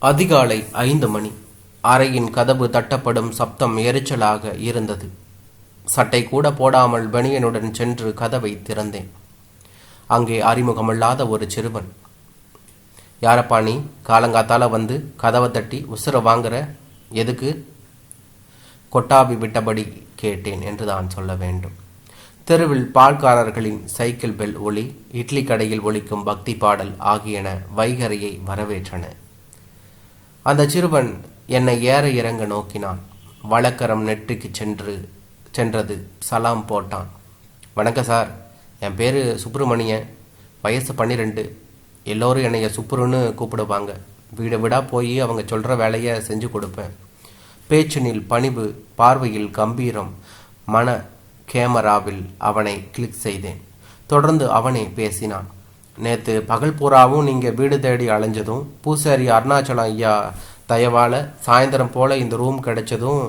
அதிகாலை 5 மணி. அறையின் கதவு தட்டப்படும் சப்தம் எரிச்சலாக இருந்தது. சட்டை கூட போடாமல் பனியனுடன் சென்று கதவை திறந்தேன். அங்கே அறிமுகமில்லாத ஒரு சிறுவன். யாரப்பா நீ? காலங்காத்தால வந்து கதவை தட்டி உசுர வாங்குற? எதுக்கு? கொட்டாவி விட்டபடி கேட்டேன் என்று தான் சொல்ல வேண்டும். தெருவில் பால்காரர்களின் சைக்கிள் பெல் ஒலி, இட்லி கடையில் ஒலிக்கும் பக்தி பாடல் ஆகியன வைகரையை வரவேற்றன. அந்த சிறுவன் என்னை ஏற இறங்க நோக்கினான். வழக்கரம் நெற்றிக்கு சென்றது. சலாம் போட்டான். வணக்கம் சார், என் பேர் சுப்பிரமணியன், வயசு 12. எல்லோரும் என்னைய சுப்புருன்னு கூப்பிடுவாங்க. வீடு வீடாக போய் அவங்க சொல்கிற வேலையை செஞ்சு கொடுப்பேன். பேச்சினில் பணிவு, பார்வையில் கம்பீரம். மன கேமராவில் அவனை கிளிக் செய்தேன். தொடர்ந்து அவனே பேசினான். நேற்று பகல் பூராவும் நீங்கள் வீடு தேடி அலைஞ்சதும், பூசாரி அருணாச்சலம் ஐயா தயவால் சாயந்தரம் போல் இந்த ரூம் கிடைச்சதும்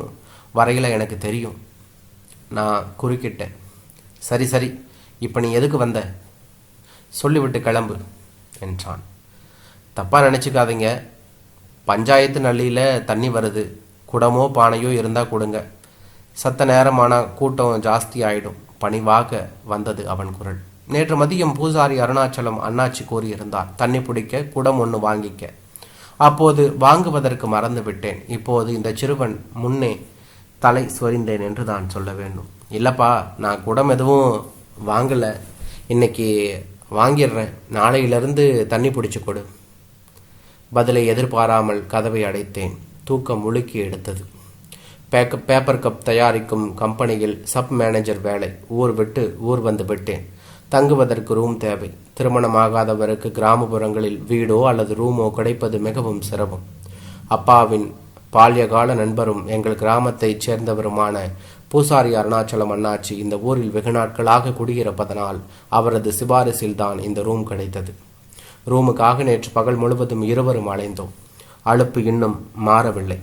வரையில் எனக்கு தெரியும். நான் குறுக்கிட்டேன். சரி, இப்போ நீ எதுக்கு வந்த? சொல்லிவிட்டு கிளம்பு என்றான். தப்பாக நினச்சிக்காதீங்க, பஞ்சாயத்து நள்ளியில் தண்ணி வருது, குடமோ பானையோ இருந்தால் கொடுங்க. சத்த நேரமானால் கூட்டம் ஜாஸ்தி ஆகிடும். பணிவாக வந்தது அவன் குரல். நேற்று மதியம் பூசாரி அருணாச்சலம் அண்ணாச்சி கூறியிருந்தார், தண்ணி பிடிக்க குடம் ஒன்று வாங்கிக்க. அப்போது வாங்குவதற்கு மறந்து விட்டேன். இப்போது இந்த சிறுவன் முன்னே தலை சொரிந்தேன் என்று தான் சொல்ல வேண்டும். இல்லைப்பா, நான் குடம் எதுவும் வாங்கலை, இன்னைக்கு வாங்கிடுறேன், நாளையிலிருந்து தண்ணி பிடிச்சி கொடு. பதிலை எதிர்பாராமல் கதவை அடைத்தேன். தூக்கம் முழுக்கி எடுத்தது. பேப்பர் கப் தயாரிக்கும் கம்பெனியில் சப் மேனேஜர் வேலை. ஊர் விட்டு ஊர் வந்து விட்டேன். தங்குவதற்கு ரூம் தேவை. திருமணமாகாதவருக்கு கிராமப்புறங்களில் வீடோ அல்லது ரூமோ கிடைப்பது மிகவும் சிரமம். அப்பாவின் பால்யகால நண்பரும் எங்கள் கிராமத்தைச் சேர்ந்தவருமான பூசாரி அருணாச்சலம் அண்ணாச்சி இந்த ஊரில் வெகு நாட்களாக குடியிருப்பதனால் அவரது சிபாரிசில் தான் இந்த ரூம் கிடைத்தது. ரூமுக்காக நேற்று பகல் முழுவதும் இருவரும் அலைந்தோம். அலுப்பு இன்னும் மாறவில்லை.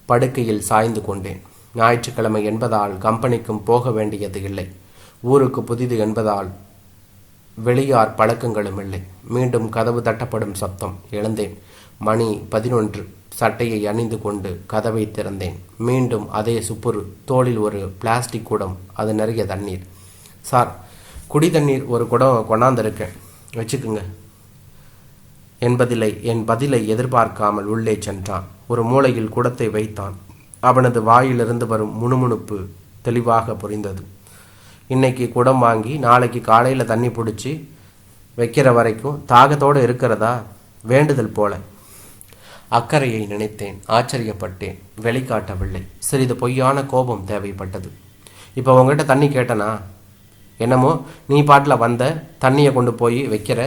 படுக்கையில் சாய்ந்து கொண்டேன். ஞாயிற்றுக்கிழமை என்பதால் கம்பெனிக்கும் போக வேண்டியது இல்லை. ஊருக்கு புதிது என்பதால் வெளியார் பழக்கங்களும் இல்லை. மீண்டும் கதவு தட்டப்படும் சப்தம். எழுந்தேன். மணி 11. சட்டையை அணிந்து கொண்டு கதவை திறந்தேன். மீண்டும் அதே சுப்புரு. தோளில் ஒரு பிளாஸ்டிக் குடம், அது நிறைய தண்ணீர். சார், குடி தண்ணீர் ஒரு குடம் கொண்டாந்திருக்கேன், வச்சுக்குங்க. என் பதிலை எதிர்பார்க்காமல் உள்ளே சென்றான். ஒரு மூலையில் குடத்தை வைத்தான். அவனது வாயிலிருந்து வரும் முணுமுணுப்பு தெளிவாக புரிந்தது. இன்னைக்கு குடம் வாங்கி நாளைக்கு காலையில் தண்ணி பிடிச்சி வைக்கிற வரைக்கும் தாகத்தோடு இருக்கிறதா? வேண்டுதல் போல. அக்கறையை நினைத்தேன். ஆச்சரியப்பட்டேன். வெளிக்காட்டவில்லை. சிறிது பொய்யான கோபம் தேவைப்பட்டது. இப்போ உங்ககிட்ட தண்ணி கேட்டனா? என்னமோ நீ பாட்டில் வந்த, தண்ணியை கொண்டு போய் வைக்கிற,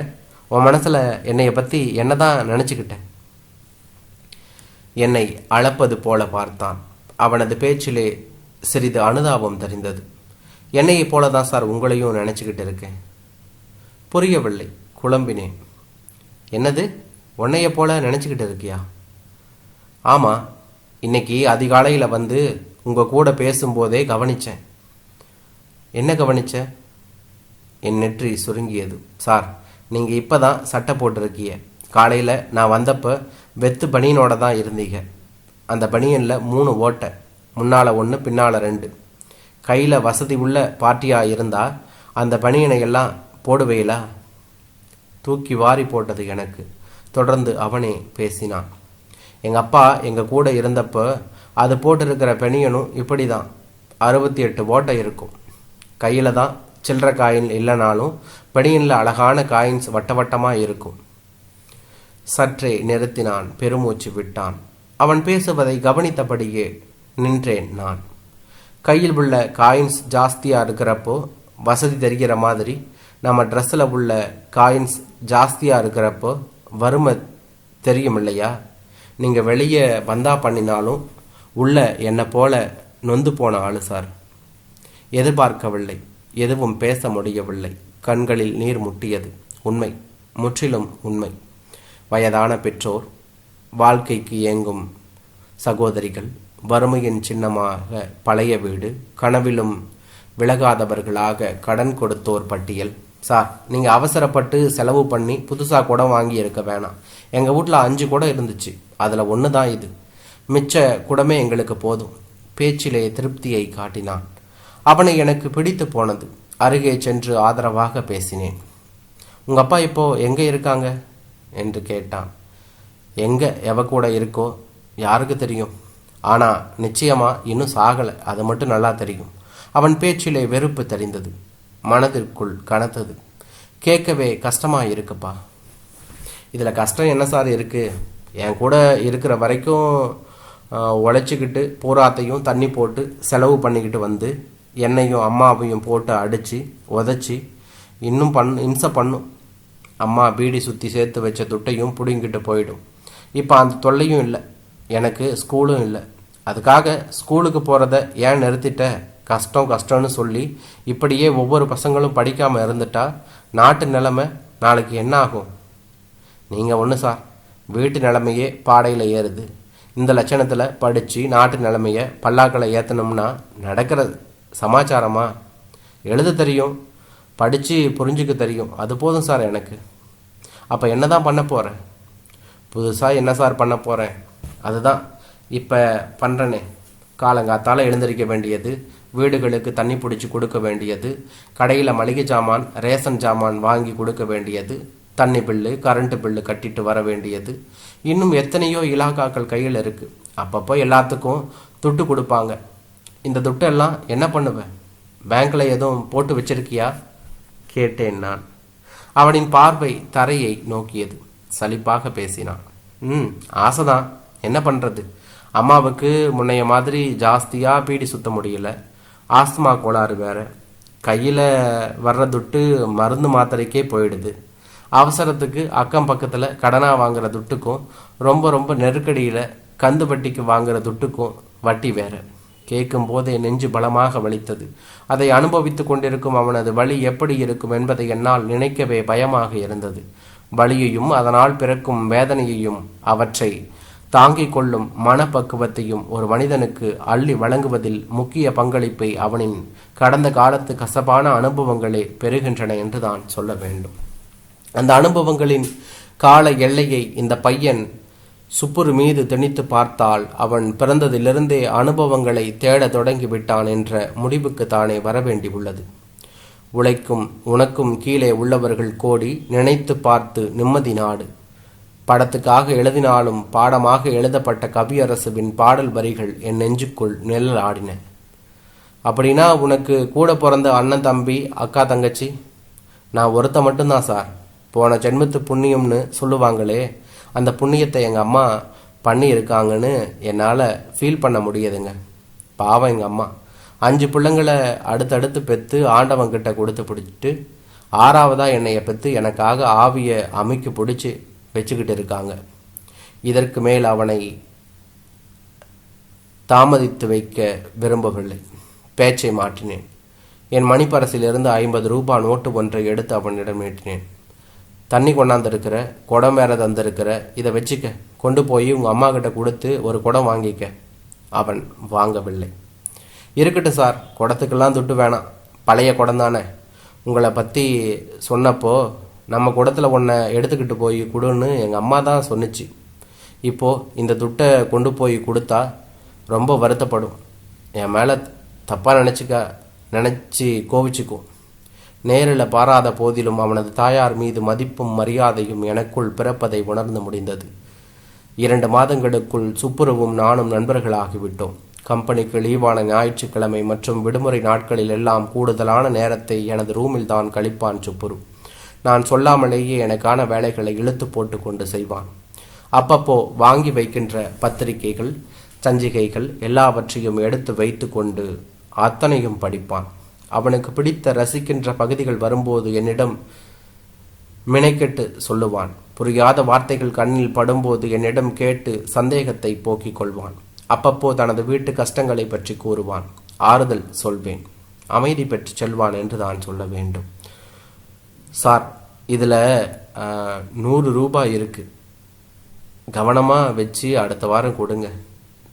உன் மனசில் என்னைய பற்றி என்னதான் நினச்சிக்கிட்ட? என்னை அளப்பது போல பார்த்தான். அவனது பேச்சிலே சிறிது அனுதாபம் தெரிந்தது. என்னையை போல தான் சார் உங்களையும் நினச்சிக்கிட்டு இருக்கேன். புரியவில்லை. குழம்பினேன். என்னது, உன்னைய போல நினச்சிக்கிட்டு இருக்கியா? ஆமாம், இன்னைக்கு அதிகாலையில் வந்து உங்கள் கூட பேசும்போதே கவனித்தேன். என்ன கவனிச்ச? என் நெற்றி சுருங்கியது. சார், நீங்கள் இப்போ தான் சட்டை போட்டிருக்கீங்க. காலையில் நான் வந்தப்போ வெத்து பனியனோட தான் இருந்தீங்க. அந்த பனியனில் 3 ஓட்டை, முன்னால் 1 பின்னால் 2. கையில் வசதி உள்ள பார்ட்டியாக இருந்தால் அந்த பனியனை எல்லாம் போடுவையிலா? தூக்கி வாரி போட்டது எனக்கு. தொடர்ந்து அவனே பேசினான். எங்கள் அப்பா எங்கள் கூட இருந்தப்போ அது போட்டிருக்கிற பனியனும் இப்படி தான் 68 ஓட்டை இருக்கும். கையில் தான் சில்லற காயின் இல்லைனாலும் பனியனில் அழகான காயின்ஸ் வட்டமாக இருக்கும். சற்றே நிறுத்தினான். பெருமூச்சு விட்டான். அவன் பேசுவதை கவனித்தபடியே நின்றேன் நான். கையில் உள்ள காயின்ஸ் ஜாஸ்தியாக இருக்கிறப்போ வசதி தெரிகிற மாதிரி, நம்ம ட்ரெஸ்ஸில் உள்ள காயின்ஸ் ஜாஸ்தியாக இருக்கிறப்போ வறுமை தெரியும் இல்லையா? நீங்கள் வெளியே வந்தா பண்ணினாலும் உள்ள என்னை போல நொந்து போன ஆளு சார். எதிர்பார்க்கவில்லை. எதுவும் பேச முடியவில்லை. கண்களில் நீர் முட்டியது. உண்மை, முற்றிலும் உண்மை. வயதான பெற்றோர், வாழ்க்கைக்கு ஏங்கும் சகோதரிகள், வறுமையின் சின்னமாக பழைய வீடு, கனவிலும் விலகாதவர்களாக கடன் கொடுத்தோர் பட்டியல். சார், நீங்கள் அவசரப்பட்டு செலவு பண்ணி புதுசாக குடம் வாங்கி இருக்க வேணாம். எங்கள் வீட்டில் 5 குடம் இருந்துச்சு. அதில் ஒன்று தான் இது. மிச்ச குடமே எங்களுக்கு போதும். பேச்சிலே திருப்தியை காட்டினான். அவனை எனக்கு பிடித்து போனது. அருகே சென்று ஆதரவாக பேசினேன். உங்கள் அப்பா இப்போ எங்கே இருக்காங்க என்று கேட்டான். எங்கே எவ கூட இருக்கோ யாருக்கு தெரியும். ஆனால் நிச்சயமாக இன்னும் சாகலை, அது மட்டும் நல்லா தெரியும். அவன் பேச்சிலே வெறுப்பு தெரிந்தது. மனதிற்குள் கனத்தது. கேட்கவே கஷ்டமாக இருக்குப்பா. இதில் கஷ்டம் என்ன சார் இருக்குது? என் கூட இருக்கிற வரைக்கும் உழைச்சிக்கிட்டு பூராத்தையும் தண்ணி போட்டு செலவு பண்ணிக்கிட்டு வந்து என்னையும் அம்மாவையும் போட்டு அடித்து உதச்சி இன்னும் இம்சை பண்ணும். அம்மா பீடி சுற்றி சேர்த்து வச்ச துட்டையும் பிடுங்கிட்டு போயிடும். இப்போ அந்த தொல்லையும் இல்லை. எனக்கு ஸ்கூலும் இல்லை. அதுக்காக ஸ்கூலுக்கு போகிறத ஏன் நிறுத்திட்ட? கஷ்டம் கஷ்டம்னு சொல்லி இப்படியே ஒவ்வொரு பசங்களும் படிக்காமல் இருந்துட்டா நாட்டு நிலைமை நாளைக்கு என்ன ஆகும்? நீங்கள் ஒன்று சார், வீட்டு நிலைமையே பாடையில் ஏறுது. இந்த லட்சணத்தில் படித்து நாட்டு நிலைமையை பல்லாக்களை ஏற்றணும்னா நடக்கிற சமாச்சாரமா? எழுத தெரியும், படித்து புரிஞ்சுக்க தெரியும், அது போதும் சார் எனக்கு. அப்போ என்ன தான் பண்ண போகிறேன்? புதுசாக என்ன சார் பண்ண போகிறேன்? அதுதான் இப்போ பண்ணுறனே. காலங்காத்தால் எழுந்திருக்க வேண்டியது, வீடுகளுக்கு தண்ணி பிடிச்சி கொடுக்க வேண்டியது, கடையில் மளிகை சாமான் ரேஷன் சாமான் வாங்கி கொடுக்க வேண்டியது, தண்ணி பில்லு கரண்ட்டு பில்லு கட்டிட்டு வர வேண்டியது, இன்னும் எத்தனையோ இலாக்காக்கள் கையில் இருக்குது. அப்பப்போ எல்லாத்துக்கும் துட்டு கொடுப்பாங்க. இந்த துட்டெல்லாம் என்ன பண்ணுவேன்? பேங்க்கில் எதுவும் போட்டு வச்சிருக்கியா கேட்டேன் நான். அவனின் பார்வை தரையை நோக்கியது. சலிப்பாக பேசினான். ஆசைதான், என்ன பண்ணுறது? அம்மாவுக்கு முன்னைய மாதிரி ஜாஸ்தியாக பீடி சுத்த முடியல. ஆஸ்துமா கோளாறு வேறு. கையில் வர்ற துட்டு மருந்து மாத்திரைக்கே போயிடுது. அவசரத்துக்கு அக்கம் பக்கத்தில் கடனாக வாங்குற துட்டுக்கும் ரொம்ப ரொம்ப நெருக்கடியில் கந்து வட்டிக்கு வாங்குற துட்டுக்கும் வட்டி வேறு. கேட்கும் போதே நெஞ்சு பலமாக வலித்தது. அதை அனுபவித்து கொண்டிருக்கும் அவனது வலி எப்படி இருக்கும் என்பதை என்னால் நினைக்கவே பயமாக இருந்தது. வலியையும் அதனால் பிறக்கும் வேதனையையும் அவற்றை தாங்கிக் கொள்ளும் மனப்பக்குவத்தையும் ஒரு மனிதனுக்கு அள்ளி வழங்குவதில் முக்கிய பங்களிப்பை அவனின் கடந்த காலத்து கசப்பான அனுபவங்களே பெறுகின்றன என்று தான் சொல்ல வேண்டும். அந்த அனுபவங்களின் கால எல்லையை இந்த பையன் சுப்புரு மீது திணித்து பார்த்தால் அவன் பிறந்ததிலிருந்தே அனுபவங்களை தேட தொடங்கிவிட்டான் என்ற முடிவுக்கு தானே வரவேண்டி உள்ளது. உழைக்கும் உனக்கும் கீழே உள்ளவர்கள் கோடி, நினைத்து பார்த்து நிம்மதி நாடு. படத்துக்காக எழுதினாலும் பாடமாக எழுதப்பட்ட கவியரசுவின் பாடல் வரிகள் என் நெஞ்சுக்குள் நிழல் ஆடின. அப்படின்னா உனக்கு கூட பிறந்த அண்ணன் தம்பி அக்கா தங்கச்சி? நான் ஒருத்த மட்டும்தான் சார். போன ஜென்மத்து புண்ணியம்னு சொல்லுவாங்களே, அந்த புண்ணியத்தை எங்கள் அம்மா பண்ணி இருக்காங்கன்னு என்னால் ஃபீல் பண்ண முடியுதுங்க. பாவம் எங்கள் அம்மா 5 பிள்ளைங்களை அடுத்தடுத்து பெற்று ஆண்டவங்கிட்ட கொடுத்து பிடிச்சிட்டு 6வதாக என்னைய பெற்று எனக்காக ஆவியை அமைக்கு பிடிச்சி வச்சுக்கிட்டு இருக்காங்க. இதற்கு மேல் அவனை தாமதித்து வைக்க விரும்பவில்லை. பேச்சை மாற்றினேன். என் மணிப்பரசிலிருந்து 50 ரூபாய் நோட்டு ஒன்றை எடுத்து அவனிடம் நீட்டினேன். தண்ணி கொண்டாந்துருக்கிற, குடம் வேற தந்திருக்கிற, இதை வச்சுக்க, கொண்டு போய் உங்கள் அம்மா கிட்ட கொடுத்து ஒரு குடம் வாங்கிக்க. அவன் வாங்கவில்லை. இருக்கட்டும் சார், குடத்துக்கெல்லாம் துட்டு வேணாம், பழைய குடம் தானே. உங்களை பற்றி சொன்னப்போ நம்ம குடத்தில் ஒன்றை எடுத்துக்கிட்டு போய் கொடுன்னு எங்கள் அம்மா தான் சொன்னிச்சு. இப்போது இந்த துட்டை கொண்டு போய் கொடுத்தா ரொம்ப வருத்தப்படும். என் மேலே தப்பாக நினச்சி கோவிச்சுக்கும். நேரில் பாராத போதிலும் அவனது தாயார் மீது மதிப்பும் மரியாதையும் எனக்குள் பிறப்பதை உணர்ந்து முடிந்தது. 2 மாதங்களுக்குள் சுப்புருவும் நானும் நண்பர்களாகிவிட்டோம். கம்பெனிக்கு லீவான ஞாயிற்றுக்கிழமை மற்றும் விடுமுறை நாட்களில் எல்லாம் கூடுதலான நேரத்தை எனது ரூமில் தான் கழிப்பான் சுப்புரு. நான் சொல்லாமலேயே எனக்கான வேலைகளை இழுத்து போட்டு கொண்டு செய்வான். அப்பப்போ வாங்கி வைக்கின்ற பத்திரிகைகள் சஞ்சிகைகள் எல்லாவற்றையும் எடுத்து வைத்து கொண்டு அத்தனையும் படிப்பான். அவனுக்கு பிடித்த ரசிக்கின்ற பகுதிகள் வரும்போது என்னிடம் மினைக்கெட்டு சொல்லுவான். புரியாத வார்த்தைகள் கண்ணில் படும்போது என்னிடம் கேட்டு சந்தேகத்தை போக்கிக் கொள்வான். அப்பப்போ தனது வீட்டு கஷ்டங்களை பற்றி கூறுவான். ஆறுதல் சொல்வேன். அமைதி பெற்று செல்வான் என்று தான் சொல்ல வேண்டும். சார், இதில் 100 ரூபாய் இருக்கு, கவனமாக வச்சு அடுத்த வாரம் கொடுங்க.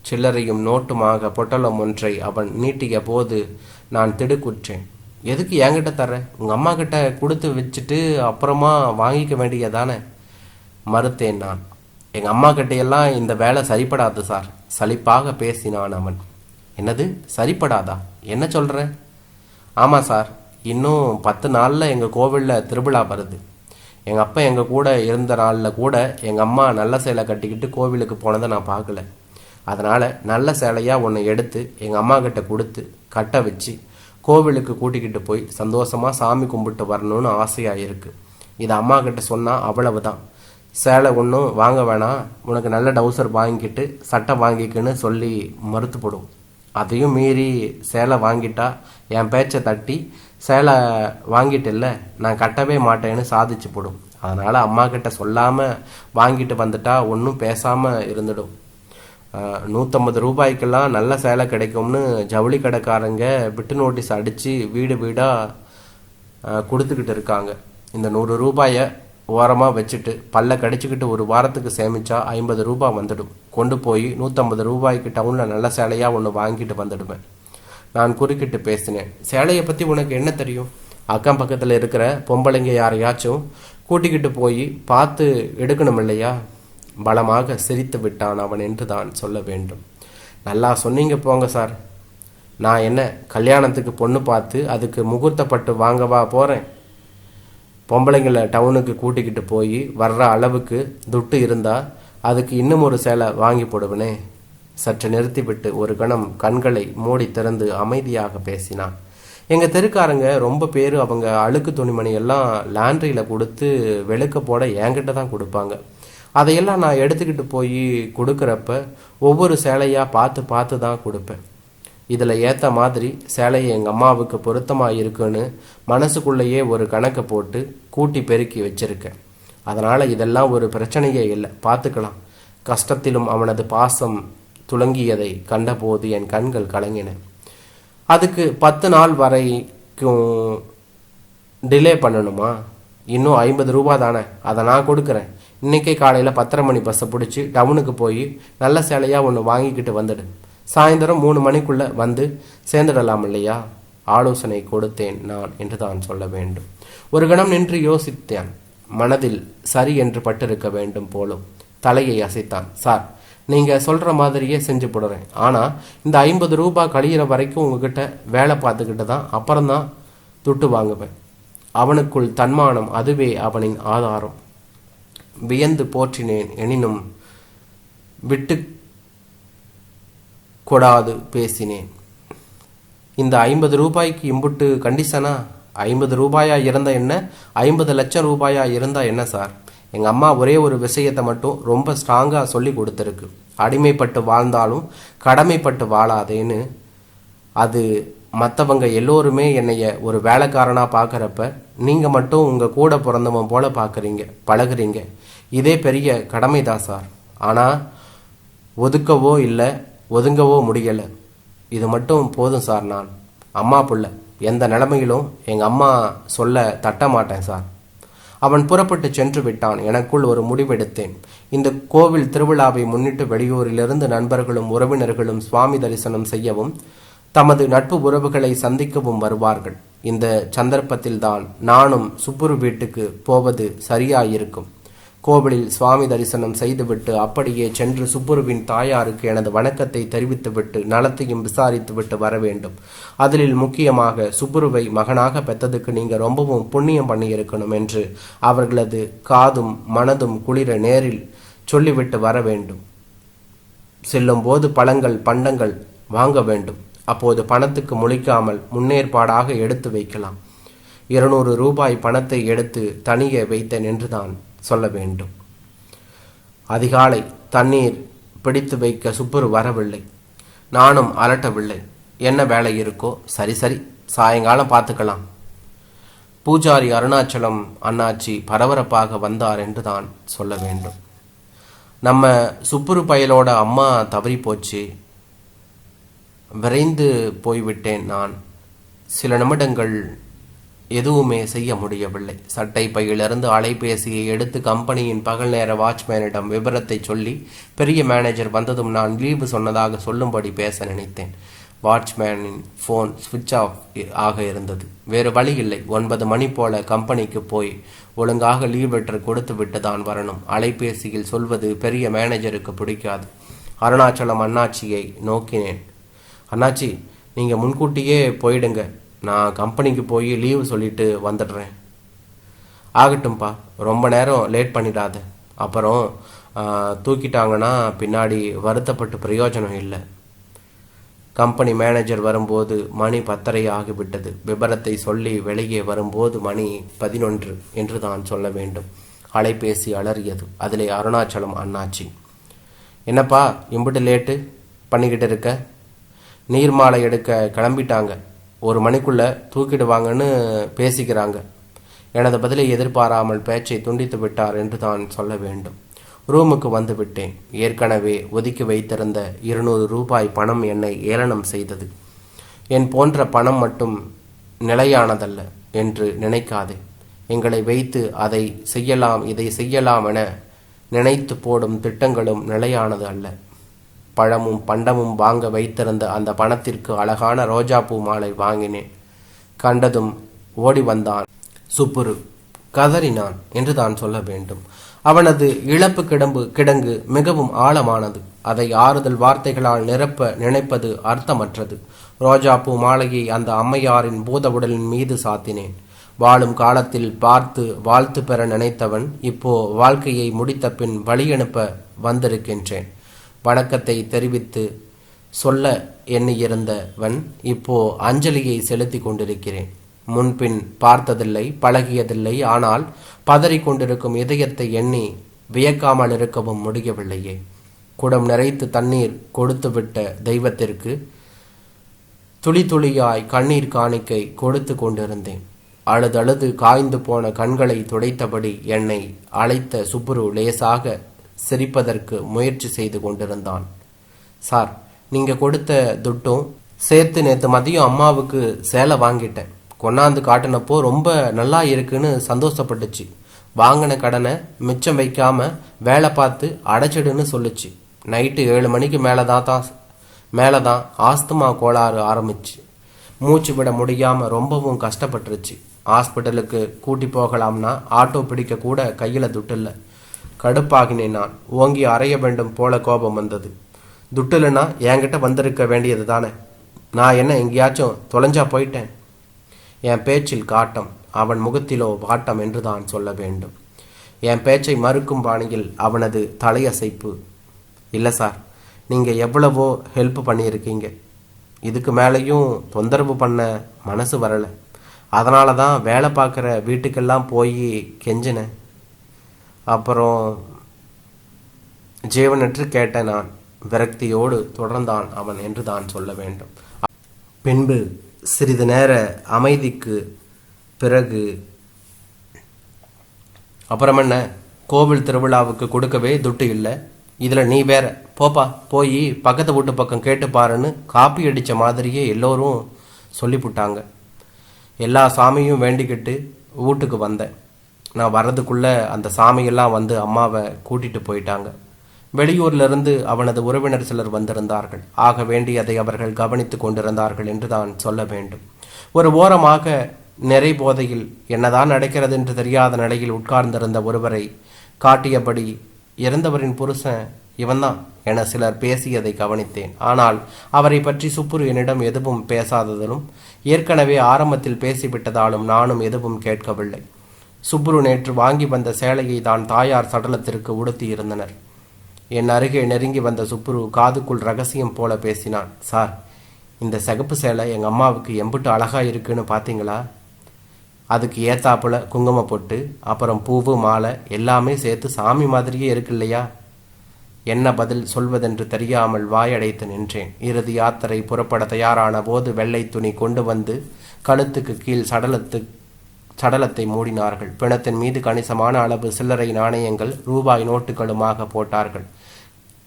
சில்லறையும் நோட்டுமாக பொட்டலம் ஒன்றை அவன் நீட்டிய போது நான் திடுக்குற்றேன். எதுக்கு என்கிட்ட தர்ற? உங்கள் அம்மா கிட்ட கொடுத்து வச்சுட்டு அப்புறமா வாங்கிக்க வேண்டியதானே? மறுத்தேன் நான். எங்கள் அம்மா கிட்டையெல்லாம் இந்த வேலை சரிப்படாது சார், சலிப்பாக பேசினான் அவன். என்னது சரிப்படாதா? என்ன சொல்கிற? ஆமாம் சார், இன்னும் 10 நாளில் எங்கள் கோவிலில் திருவிழா வருது. எங்கள் அப்பா எங்கள் கூட இருந்த நாளில் கூட எங்கள் அம்மா நல்ல சேலை கட்டிக்கிட்டு கோவிலுக்கு போனதை நான் பார்க்கல. அதனால் நல்ல சேலையாக ஒன்று எடுத்து எங்கள் அம்மா கிட்ட கொடுத்து கட்ட வச்சு கோவிலுக்கு கூட்டிக்கிட்டு போய் சந்தோஷமாக சாமி கும்பிட்டு வரணும்னு ஆசையாக இருக்குது. இதை அம்மா கிட்ட சொன்னால் அவ்வளவு தான். சேலை ஒன்றும் வாங்க வேணாம், உனக்கு நல்ல டவுசர் வாங்கிக்கிட்டு சட்டை வாங்கிக்கின்னு சொல்லி மறுத்து போடும். அதையும் மீறி சேலை வாங்கிட்டா என் பேச்சை தட்டி சேலை வாங்கிட்டு இல்லை நான் கட்டவே மாட்டேன்னு சாதிச்சு போடும். அதனால் அம்மா கிட்ட சொல்லாமல் வாங்கிட்டு வந்துட்டா ஒன்றும் பேசாமல் இருந்துடும். 150 ரூபாய்க்கெல்லாம் நல்ல சேலை கிடைக்கும்னு ஜவுளி கடைக்காரங்க பிட்டு நோட்டீஸ் அடித்து வீடு வீடாக கொடுத்துக்கிட்டு இருக்காங்க. இந்த 100 ரூபாயை ஓரமாக வச்சுட்டு பல்ல கடிச்சிக்கிட்டு ஒரு வாரத்துக்கு சேமித்தா 50 ரூபாய் வந்துடும். கொண்டு போய் 150 ரூபாய்க்கு டவுனில் நல்ல சேலையாக ஒன்று வாங்கிட்டு வந்துடுவேன். நான் குறுக்கிட்டு பேசினேன். சேலையை பற்றி உனக்கு என்ன தெரியும்? அக்கம் பக்கத்தில் இருக்கிற பொம்பளைங்க யாரையாச்சும் கூட்டிக்கிட்டு போய் பார்த்து எடுக்கணும் இல்லையா? பலமாக சிரித்து விட்டான் அவன் என்று தான் சொல்ல வேண்டும். நல்லா சொன்னீங்க போங்க சார். நான் என்ன கல்யாணத்துக்கு பொண்ணு பார்த்து அதுக்கு முகூர்த்தப்பட்டு வாங்கவா போகிறேன்? பொம்பளைங்களை டவுனுக்கு கூட்டிக்கிட்டு போய் வர்ற அளவுக்கு துட்டு இருந்தால் அதுக்கு இன்னும் ஒரு சேலை வாங்கி போடுவனே. சற்று நிறுத்திவிட்டு ஒரு கணம் கண்களை மூடி திறந்து அமைதியாக பேசினான். எங்கள் தெருக்காரங்க ரொம்ப பேர் அவங்க அழுக்கு துணிமணி எல்லாம் லாண்ட்ரியில் கொடுத்து வெளுக்க போட என்கிட்ட தான் கொடுப்பாங்க. அதையெல்லாம் நான் எடுத்துக்கிட்டு போய் கொடுக்குறப்ப ஒவ்வொரு சேலையாக பார்த்து பார்த்து தான் கொடுப்பேன். இதில் ஏற்ற மாதிரி சேலையை எங்கள் அம்மாவுக்கு பொருத்தமாக இருக்குன்னு மனசுக்குள்ளேயே ஒரு கணக்கை போட்டு கூட்டி பெருக்கி வச்சிருக்கேன். அதனால் இதெல்லாம் ஒரு பிரச்சனையே இல்லை, பார்த்துக்கலாம். கஷ்டத்திலும் அவனது பாசம் துளங்கியதை கண்டபோது என் கண்கள் கலங்கின. அதுக்கு 10 நாள் வரைக்கும் டிலே பண்ணணுமா? இன்னும் 50 ரூபா தானே, அதை நான் கொடுக்குறேன். இன்றைக்கே காலையில் 10:30 மணி பஸ்ஸை பிடிச்சி டவுனுக்கு போய் நல்ல சேலையாக ஒன்று வாங்கிக்கிட்டு வந்துடு. சாயந்தரம் 3 மணிக்குள்ளே வந்து சேர்ந்துடலாம் இல்லையா? ஆலோசனை கொடுத்தேன் நான் என்று தான் சொல்ல வேண்டும். ஒரு கணம் நின்று யோசித்தேன். மனதில் சரி என்று பட்டிருக்க வேண்டும் போலும். தலையை அசைத்தான். சார், நீங்கள் சொல்கிற மாதிரியே செஞ்சு போடுறேன். ஆனால் இந்த 50 ரூபாய் கழியிற வரைக்கும் உங்ககிட்ட வேலை பார்த்துக்கிட்டு தான் அப்புறம்தான் துட்டு வாங்குவேன். அவனுக்குள் தன்மானம், அதுவே அவனின் ஆதாரம். வியந்து போற்றினேன். எனினும் விட்டு கொடாது பேசினேன். இந்த 50 ரூபாய்க்கு இம்புட்டு கண்டிஷனா? 50 ரூபாயா இருந்தா என்ன, 50 லட்சம் ரூபாயா இருந்தா என்ன சார்? எங்கள் அம்மா ஒரே ஒரு விஷயத்தை மட்டும் ரொம்ப ஸ்ட்ராங்காக சொல்லி கொடுத்துருக்கு. அடிமைப்பட்டு வாழ்ந்தாலும் கடமைப்பட்டு வாழாதேன்னு. அது மற்றவங்க எல்லோருமே என்னைய ஒரு வேலைக்காரனாக பார்க்குறப்ப நீங்கள் மட்டும் உங்கள் கூட பிறந்தவன் போல பார்க்குறீங்க, பழகுறீங்க. இதே பெரிய கடமை தான் சார். ஆனால் ஒதுக்கவோ இல்லை ஒதுங்கவோ முடியலை. இது மட்டும் போதும் சார். நான் அம்மா புள்ள, எந்த நிலைமையிலும் எங்கள் அம்மா சொல்ல தட்ட மாட்டேன் சார். அவன் புறப்பட்டு சென்று விட்டான். எனக்குள் ஒரு முடிவெடுத்தேன். இந்த கோவில் திருவிழாவை முன்னிட்டு வெளியூரிலிருந்து நண்பர்களும் உறவினர்களும் சுவாமி தரிசனம் செய்யவும் தமது நட்பு உறவுகளை சந்திக்கவும் வருவார்கள். இந்த சந்தர்ப்பத்தில்தான் நானும் சுப்புரு வீட்டுக்கு போவது சரியாயிருக்கும். கோவிலில் சுவாமி தரிசனம் செய்துவிட்டு அப்படியே சென்று சுப்புருவின் தாயாருக்கு எனது வணக்கத்தை தெரிவித்துவிட்டு நலத்தையும் விசாரித்துவிட்டு வர வேண்டும். அதில் முக்கியமாக சுப்புருவை மகனாக பெற்றதுக்கு நீங்கள் ரொம்பவும் புண்ணியம் பண்ணியிருக்கணும் என்று அவர்களது காதும் மனதும் குளிர நேரில் சொல்லிவிட்டு வர வேண்டும். செல்லும்போது பழங்கள் பண்டங்கள் வாங்க வேண்டும். அப்போது பணத்துக்கு முழிக்காமல் முன்னேற்பாடாக எடுத்து வைக்கலாம். 200 ரூபாய் பணத்தை எடுத்து தனியே வைத்தேன் என்றுதான் சொல்ல வேண்டும். அதிகாலை தண்ணீர் பிடித்து வைக்க சுப்புரு வரவில்லை. நானும் அலட்டவில்லை. என்ன வேலை இருக்கோ சரி சரி, சாயங்காலம் பார்த்துக்கலாம். பூஜாரி அருணாச்சலம் அண்ணாச்சி பரபரப்பாக வந்தார் என்று தான் சொல்ல வேண்டும். நம்ம சுப்புரு பயலோட அம்மா தவறி போச்சு. விரைந்து போய்விட்டேன் நான். சில நிமிடங்கள் எதுவுமே செய்ய முடியவில்லை. சட்டை பையிலிருந்து அலைபேசியை எடுத்து கம்பெனியின் பகல் நேர வாட்ச்மேனிடம் விவரத்தை சொல்லி பெரிய மேனேஜர் வந்ததும் நான் லீவு சொன்னதாக சொல்லும்படி பேச நினைத்தேன். வாட்ச்மேனின் ஃபோன் சுவிட்ச் ஆஃப் ஆக இருந்தது. வேறு வழி இல்லை. 9 மணி போல கம்பெனிக்கு போய் ஒழுங்காக லீவ் லெட்டர் கொடுத்து விட்டு தான் வரணும். அலைபேசியில் சொல்வது பெரிய மேனேஜருக்கு பிடிக்காது. அருணாச்சலம் அண்ணாச்சியை நோக்கினேன். அண்ணாச்சி, நீங்கள் முன்கூட்டியே போயிடுங்க, நான் கம்பெனிக்கு போய் லீவு சொல்லிட்டு வந்துடுறேன். ஆகட்டும்பா, ரொம்ப நேரம் லேட் பண்ணிடாத, அப்புறம் தூக்கிட்டாங்கன்னா பின்னாடி வருத்தப்பட்டு பிரயோஜனம் இல்லை. கம்பெனி மேனேஜர் வரும்போது மணி 10:30 ஆகிவிட்டது. விபரத்தை சொல்லி வெளியே வரும்போது மணி 11 என்று தான் சொல்ல வேண்டும். அலைபேசி அலறியது. அதிலே அருணாச்சலம் அண்ணாச்சி. என்னப்பா இம்பிட்டு லேட்டு பண்ணிக்கிட்டு இருக்க? நீர்மாலை எடுக்க கிளம்பிட்டாங்க, 1 மணிக்குள்ளே தூக்கிடுவாங்கன்னு பேசிக்கிறாங்க. எனது பதிலை எதிர்பாராமல் பேச்சை துண்டித்து விட்டார் என்று தான் சொல்ல வேண்டும். ரூமுக்கு வந்து விட்டேன். ஏற்கனவே ஒதுக்கி வைத்திருந்த 200 ரூபாய் பணம் என்னை ஏளனம் செய்தது. என் போன்ற பணம் மட்டும் நிலையானதல்ல என்று நினைக்காதே. எங்களை வைத்து அதை செய்யலாம் இதை செய்யலாம் என நினைத்து போடும் திட்டங்களும் நிலையானது அல்ல. பழமும் பண்டமும் வாங்க வைத்திருந்த அந்த பணத்திற்கு அழகான ரோஜாப்பூ மாலை வாங்கினேன். கண்டதும் ஓடி வந்தான் சுப்புரு. கதறினான் என்று தான் சொல்ல வேண்டும். அவனது இழப்பு கிடங்கு மிகவும் ஆழமானது. அதை ஆறுதல் வார்த்தைகளால் நிரப்ப நினைப்பது அர்த்தமற்றது. ரோஜாப்பூ மாலையை அந்த அம்மையாரின் பூத உடலின் மீது சாத்தினேன். வாழும் காலத்தில் பார்த்து வாழ்த்து பெற நினைத்தவன் இப்போ வாழ்க்கையை முடித்த பின் வழியனுப்ப வந்திருக்கின்றேன். வணக்கத்தை தெரிவித்து சொல்ல எண்ணியிருந்தவன் இப்போ அஞ்சலியை செலுத்தி கொண்டிருக்கிறேன். முன்பின் பார்த்ததில்லை, பழகியதில்லை. ஆனால் பதறிக்கொண்டிருக்கும் இதயத்தை எண்ணி வியக்காமல் இருக்கவும் முடியவில்லையே. குடம் நிறைத்து தண்ணீர் கொடுத்துவிட்ட தெய்வத்திற்கு துளி துளியாய் கண்ணீர் காணிக்கை கொடுத்து கொண்டிருந்தேன். அழுதழுது காய்ந்து போன கண்களை துடைத்தபடி என்னை அழைத்த சுப்புரு லேசாக சிரிப்பதற்கு முயற்சி செய்து கொண்டிருந்தான். சார், நீங்கள் கொடுத்த துட்டும் சேர்த்து நேற்று மதியம் அம்மாவுக்கு சேலை வாங்கிட்டேன். கொண்டாந்து காட்டினப்போ ரொம்ப நல்லா இருக்குன்னு சந்தோஷப்பட்டுச்சு. வாங்கின கடனை மிச்சம் வைக்காம வேலை பார்த்து அடைச்சிடுன்னு சொல்லுச்சு. நைட்டு 7 மணிக்கு மேலே தான் ஆஸ்துமா கோளாறு ஆரம்பிச்சு. மூச்சு விட முடியாமல் ரொம்பவும் கஷ்டப்பட்டுருச்சு. ஹாஸ்பிட்டலுக்கு கூட்டி போகலாம்னா ஆட்டோ பிடிக்க கூட கையில் துட்டில்லை. கடுப்பாகினேன் நான். ஓங்கி அறைய வேண்டும் போல கோபம் வந்தது. துட்டில்லைன்னா என்கிட்ட வந்திருக்க வேண்டியது தானே. நான் என்ன எங்கேயாச்சும் தொலைஞ்சா போயிட்டேன்? என் பேச்சில் காட்டம், அவன் முகத்திலோ வாட்டம் என்று தான் சொல்ல வேண்டும். என் பேச்சை மறுக்கும் பாணியில் அவனது தலையசைப்பு. இல்லை சார், நீங்கள் எவ்வளவோ ஹெல்ப் பண்ணியிருக்கீங்க. இதுக்கு மேலேயும் தொந்தரவு பண்ண மனசு வரலை. அதனால தான் வேலை பார்க்குற வீட்டுக்கெல்லாம் போய் கெஞ்சினேன். அப்புறம் ஜீவனற்று கேட்டேன் நான். விரக்தியோடு தொடர்ந்தான் அவன் என்று தான் சொல்ல வேண்டும். பின்பு சிறிது நேர அமைதிக்கு பிறகு, அப்புறம் என்ன, கோவில் திருவிழாவுக்கு கொடுக்கவே துட்டு இல்லை, இதில் நீ வேற, போப்பா போய் பக்கத்து வீட்டு பக்கம் கேட்டு பாருன்னு காப்பி அடித்த மாதிரியே எல்லோரும் சொல்லிவிட்டாங்க. எல்லா சாமியும் வேண்டிக்கிட்டு வீட்டுக்கு வந்தேன். நான் வர்றதுக்குள்ளே அந்த சாமியெல்லாம் வந்து அம்மாவை கூட்டிகிட்டு போயிட்டாங்க. வெளியூரிலிருந்து அவனது உறவினர் சிலர் வந்திருந்தார்கள். ஆக வேண்டியதை அவர்கள் கவனித்து கொண்டிருந்தார்கள் என்று தான் சொல்ல வேண்டும். ஒரு ஓரமாக நிறை போதையில் என்னதான் நடக்கிறது என்று தெரியாத நிலையில் உட்கார்ந்திருந்த ஒருவரை காட்டியபடி, இறந்தவரின் புருஷன் இவன்தான் என சிலர் பேசியதை கவனித்தேன். ஆனால் அவரை பற்றி சுப்புரு என்னிடம் எதுவும் பேசாததாலும் ஏற்கனவே ஆரம்பத்தில் பேசிவிட்டதாலும் நானும் எதுவும் கேட்கவில்லை. சுப்புரு நேற்று வாங்கி வந்த சேலையை தான் தாயார் சடலத்திற்கு உடுத்தி இருந்தனர். என் அருகே நெருங்கி வந்த சுப்புரு காதுக்குள் ரகசியம் போல பேசினான். சார், இந்த சிகப்பு சேலை எங்கள் அம்மாவுக்கு எம்பிட்டு அழகா இருக்குன்னு பார்த்தீங்களா? அதுக்கு ஏத்தாப்புல குங்குமம் போட்டு அப்புறம் பூவு மாலை எல்லாமே சேர்த்து சாமி மாதிரியே இருக்கு இல்லையா? என்ன பதில் சொல்வதென்று தெரியாமல் வாயடைத்து நின்றேன். இறுதி யாத்திரை புறப்பட தயாரான போது வெள்ளை துணி கொண்டு வந்து கழுத்துக்கு கீழ் சடலத்தை மூடினார்கள். பிணத்தின் மீது கணிசமான அளவு சில்லறை நாணயங்கள் ரூபாய் நோட்டுகளுமாக போட்டார்கள்.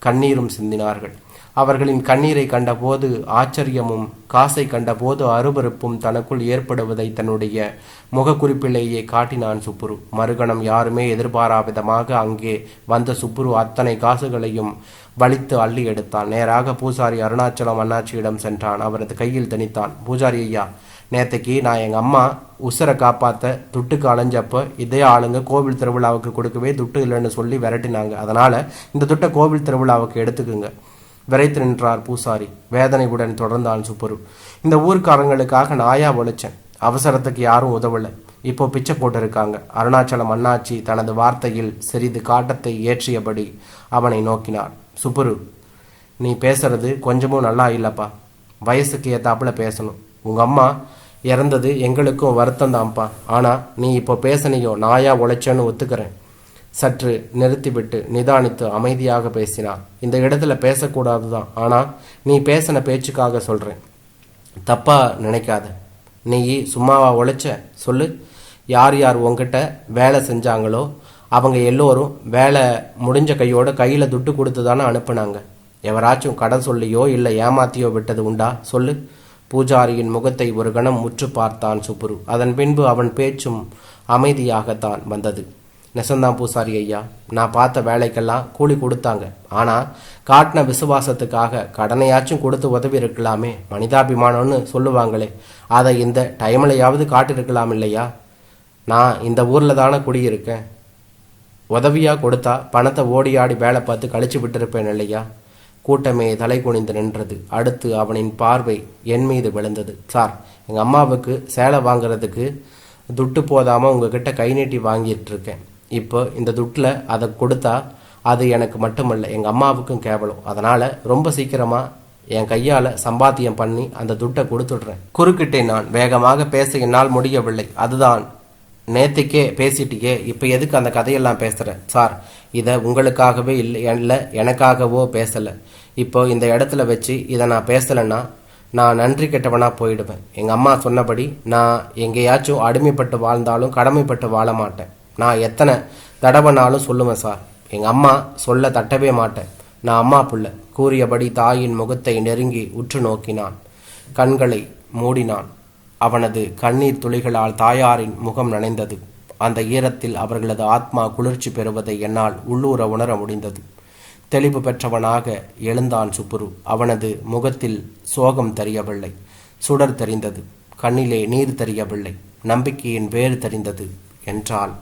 கண்ணீரும் சிந்தினார்கள். அவர்களின் கண்ணீரை கண்டபோது ஆச்சரியமும் காசை கண்டபோது அருவருப்பும் தனக்குள் ஏற்படுவதை தன்னுடைய முகக்குறிப்பிலேயே காட்டினான் சுப்புரு. மறுகணம் யாருமே எதிர்பாரா விதமாக அங்கே வந்த சுப்புரு அத்தனை காசுகளையும் வலித்து அள்ளி எடுத்தான். நேராக பூசாரி அருணாச்சலம் அண்ணாச்சியிடம் சென்றான். அவரது கையில் திணித்தான். பூசாரி ஐயா, நேற்றுக்கு நான் எங்கள் அம்மா உசுரை காப்பாற்ற துட்டுக்கு அலைஞ்சப்போ இதே ஆளுங்க கோவில் திருவிழாவுக்கு கொடுக்கவே துட்டு இல்லைன்னு சொல்லி விரட்டினாங்க. அதனால் இந்த துட்டை கோவில் திருவிழாவுக்கு எடுத்துக்குங்க. விரைத்து நின்றார் பூசாரி. வேதனையுடன் தொடர்ந்தான் சுப்புரு. இந்த ஊர்க்காரங்களுக்காக நாயா ஒழிச்சேன். அவசரத்துக்கு யாரும் உதவலை. இப்போ பிச்சை போட்டிருக்காங்க. அருணாச்சலம் அண்ணாச்சி தனது வார்த்தையில் சிறிது காட்டத்தை ஏற்றியபடி அவனை நோக்கினார். சுப்புரு, நீ பேசுறது கொஞ்சமும் நல்லா இல்லைப்பா. வயசுக்கு ஏத்தாப்புல பேசணும். உங்கள் அம்மா இறந்தது எங்களுக்கும் வருத்தம் தான்ப்பா. ஆனால் நீ இப்போ பேசனையோ நாயா உழைச்சேன்னு ஒத்துக்கிறேன். சற்று நிறுத்திவிட்டு நிதானித்து அமைதியாக பேசினார். இந்த இடத்துல பேசக்கூடாது தான். ஆனால் நீ பேசின பேச்சுக்காக சொல்கிறேன். தப்பா நினைக்காத. நீ சும்மாவா உழைச்ச? சொல்லு. யார் யார் உங்ககிட்ட வேலை செஞ்சாங்களோ அவங்க எல்லோரும் வேலை முடிஞ்ச கையில் துட்டு கொடுத்து தானே அனுப்புனாங்க. எவராச்சும் கடன் சொல்லியோ இல்லை ஏமாத்தியோ விட்டது உண்டா? சொல்லு. பூஜாரியின் முகத்தை ஒரு கணம் முற்று பார்த்தான் சுப்புரு. அதன் பின்பு அவன் பேச்சும் அமைதியாகத்தான் வந்தது. நெசந்தான் பூசாரி ஐயா, நான் பார்த்த வேலைக்கெல்லாம் கூலி கொடுத்தாங்க. ஆனால் காட்டின விசுவாசத்துக்காக கடனையாச்சும் கொடுத்து உதவி இருக்கலாமே. மனிதாபிமானம்னு சொல்லுவாங்களே, அதை இந்த டைம்லையாவது காட்டிருக்கலாம் இல்லையா? நான் இந்த ஊரில் தானே குடியிருக்கேன். உதவியாக கொடுத்தா பணத்தை ஓடி ஆடி வேலை பார்த்து கழிச்சு விட்டுருப்பேன் இல்லையா? கூட்டமே தலை குனிந்து நின்றது. அடுத்து அவனின் பார்வை என் மீது விழுந்தது. சார், எங்கள் அம்மாவுக்கு சேலை வாங்குறதுக்கு துட்டு போதாமல் உங்ககிட்ட கை நீட்டி வாங்கிட்டு இருக்கேன். இப்போ இந்த துட்டில் அதை கொடுத்தா அது எனக்கு மட்டுமல்ல எங்கள் அம்மாவுக்கும் கேவலம். அதனால் ரொம்ப சீக்கிரமாக என் கையால் சம்பாத்தியம் பண்ணி அந்த துட்டை கொடுத்துடுறேன். குறுக்கிட்டேன் நான். வேகமாக பேச என்னால் முடியவில்லை. அதுதான், நேற்றுக்கே பேசிட்டியே, இப்போ எதுக்கு அந்த கதையெல்லாம் பேசுகிறேன்? சார், இதை உங்களுக்காகவே இல்லை எனக்காகவோ பேசலை. இப்போ இந்த இடத்துல வச்சு இதை நான் பேசலைன்னா நான் நன்றி கெட்டவனாக போயிடுவேன். எங்கள் அம்மா சொன்னபடி நான் எங்கேயாச்சும் அடிமைப்பட்டு வாழ்ந்தாலும் கடமைப்பட்டு வாழ மாட்டேன். நான் எத்தனை தடவைனாலும் சொல்லுவேன் சார், எங்கள் அம்மா சொல்ல தட்டவே மாட்டேன். நான் அம்மா புள்ள. கூறியபடி தாயின் முகத்தை நெருங்கி உற்று நோக்கினான். கண்களை மூடினான். அவனது கண்ணீர் துளிகளால் தாயாரின் முகம் நனைந்தது. அந்த ஈரத்தில் அவர்களது ஆத்மா குளிர்ச்சி பெறுவதை என்னால் உள்ளூர உணர முடிந்தது. தெளிவு பெற்றவனாக எழுந்தான் சுப்புரு. அவனது முகத்தில் சோகம் தெரியவில்லை, சுடர் தெரிந்தது. கண்ணிலே நீர் தெரியவில்லை, நம்பிக்கையின் வேறு தெரிந்தது. என்றான்.